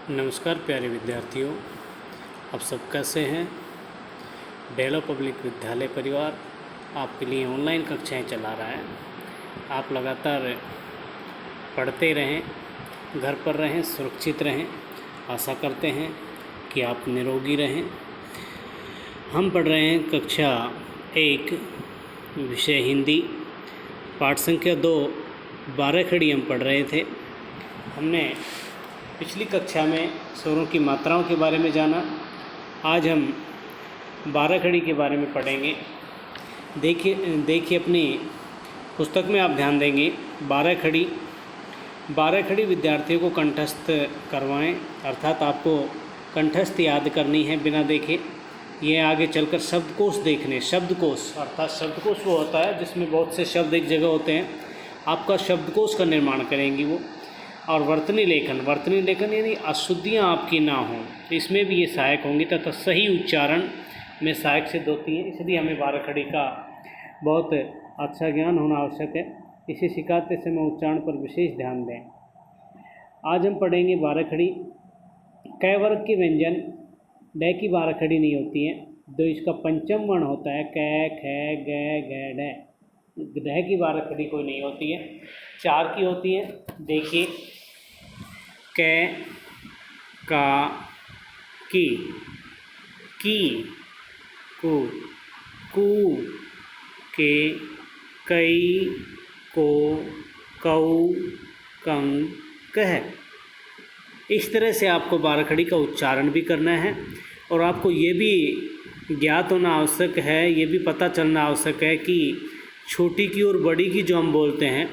नमस्कार प्यारे विद्यार्थियों, आप सब कैसे हैं। डेलो पब्लिक विद्यालय परिवार आपके लिए ऑनलाइन कक्षाएं चला रहा है। आप लगातार पढ़ते रहें, घर पर रहें, सुरक्षित रहें। आशा करते हैं कि आप निरोगी रहें। हम पढ़ रहे हैं कक्षा 1 विषय हिंदी, पाठ संख्या 2 12 खड़ी हम पढ़ रहे थे। हमने पिछली कक्षा में स्वरों की मात्राओं के बारे में जाना। आज हम 12 खड़ी के बारे में पढ़ेंगे। देखिए अपनी पुस्तक में आप ध्यान देंगे 12 खड़ी विद्यार्थियों को कंठस्थ करवाएं, अर्थात आपको कंठस्थ याद करनी है बिना देखे। ये आगे चलकर शब्दकोश देखने, शब्दकोश अर्थात शब्दकोश वो होता है जिसमें बहुत से शब्द एक जगह होते हैं। आपका शब्दकोश का निर्माण करेंगी वो। और वर्तनी लेखन यानी अशुद्धियाँ आपकी ना हों, इसमें भी ये सहायक होंगी तथा सही उच्चारण में सहायक सिद्ध होती हैं। इसलिए हमें 12 खड़ी का बहुत अच्छा ज्ञान होना आवश्यक है। इसे सिखाते समय उच्चारण पर विशेष ध्यान दें। आज हम पढ़ेंगे 12 खड़ी। कै वर्ग के व्यंजन डे की 12 खड़ी नहीं होती है। जो इसका पंचम वर्ण होता है कै, ख, ग, डे, डे की 12 खड़ी कोई नहीं होती है, 4 की होती है। देखिए कै, का, की, कु, के, कई, को, कऊ, कं, कह। इस तरह से आपको 12 खड़ी का उच्चारण भी करना है और आपको ये भी ज्ञात होना आवश्यक है, ये भी पता चलना आवश्यक है कि छोटी की और बड़ी की जो हम बोलते हैं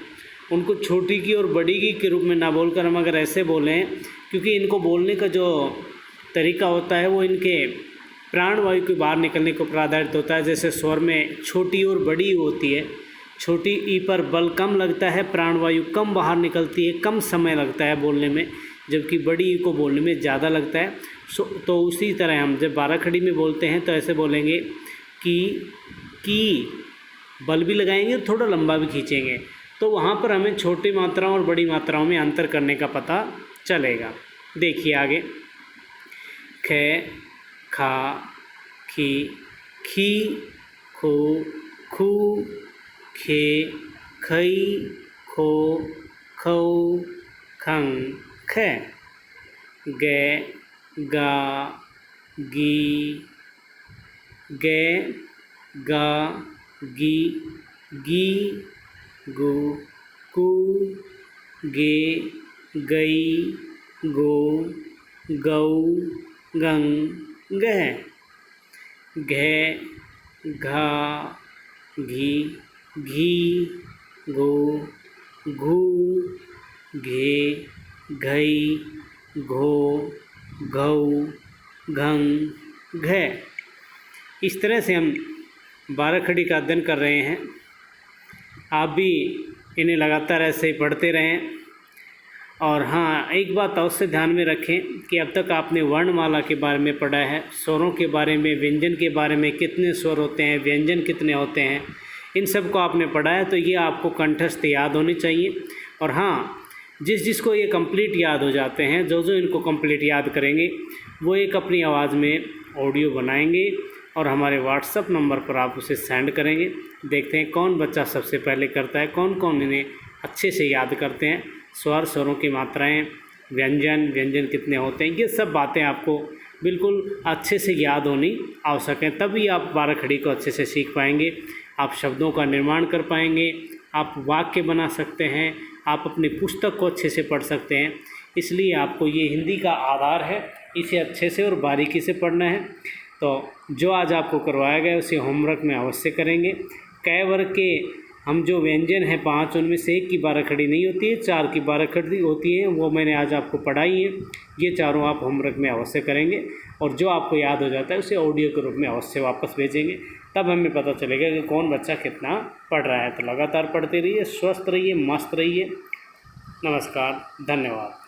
उनको छोटी की और बड़ी की के रूप में ना बोलकर हम अगर ऐसे बोलें, क्योंकि इनको बोलने का जो तरीका होता है वो इनके प्राणवायु के बाहर निकलने को प्राधान्य होता है। जैसे स्वर में छोटी और बड़ी होती है, छोटी ई पर बल कम लगता है, प्राणवायु कम बाहर निकलती है, कम समय लगता है बोलने में, जबकि बड़ी ई को बोलने में ज़्यादा लगता है। तो उसी तरह हम जब 12 खड़ी में बोलते हैं तो ऐसे बोलेंगे कि बल भी लगाएंगे और थोड़ा लंबा भी खींचेंगे। तो वहाँ पर हमें छोटी मात्राओं और बड़ी मात्राओं में अंतर करने का पता चलेगा। देखिए आगे ख, खा, खी, खी, खो, खू, खे, खई, खो, खौ, खं, ख। गे, गा, गी, गे, गा, गी, गी, गु, कु, गे, गई, गो, गौ, गं, गह। घे, घा, घी, घी, घो, घू, घे, घई, घो, घौ, घं, घ। इस तरह से हम 12 खड़ी का अध्ययन कर रहे हैं। आप भी इन्हें लगातार ऐसे ही पढ़ते रहें। और हाँ, एक बात अवश्य ध्यान में रखें कि अब तक आपने वर्णमाला के बारे में पढ़ा है, स्वरों के बारे में, व्यंजन के बारे में, कितने स्वर होते हैं, व्यंजन कितने होते हैं, इन सब को आपने पढ़ा है। तो ये आपको कंठस्थ याद होनी चाहिए। और हाँ, जिसको ये कंप्लीट याद हो जाते हैं, जो इनको कंप्लीट याद करेंगे वो एक अपनी आवाज़ में ऑडियो बनाएंगे और हमारे व्हाट्सएप नंबर पर आप उसे सेंड करेंगे। देखते हैं कौन बच्चा सबसे पहले करता है, कौन कौन इन्हें अच्छे से याद करते हैं। स्वरों की मात्राएं, व्यंजन कितने होते हैं, ये सब बातें आपको बिल्कुल अच्छे से याद होनी आवश्यक है। तभी आप 12 खड़ी को अच्छे से सीख पाएंगे। आप शब्दों का निर्माण कर पाएंगे, आप वाक्य बना सकते हैं, आप अपनी पुस्तक को अच्छे से पढ़ सकते हैं। इसलिए आपको ये हिंदी का आधार है, इसे अच्छे से और बारीकी से पढ़ना है। तो जो आज आपको करवाया गया उसे होमवर्क में अवश्य करेंगे। कै वर्ग के हम जो व्यंजन हैं 5, उनमें से 1 की 12 खड़ी नहीं होती है, 4 की 12 खड़ी होती है। वो मैंने आज आपको पढ़ाई है। ये चारों आप होमवर्क में अवश्य करेंगे और जो आपको याद हो जाता है उसे ऑडियो के रूप में अवश्य वापस भेजेंगे। तब हमें पता चलेगा कि कौन बच्चा कितना पढ़ रहा है। तो लगातार पढ़ते रहिए, स्वस्थ रहिए, मस्त रहिए। नमस्कार, धन्यवाद।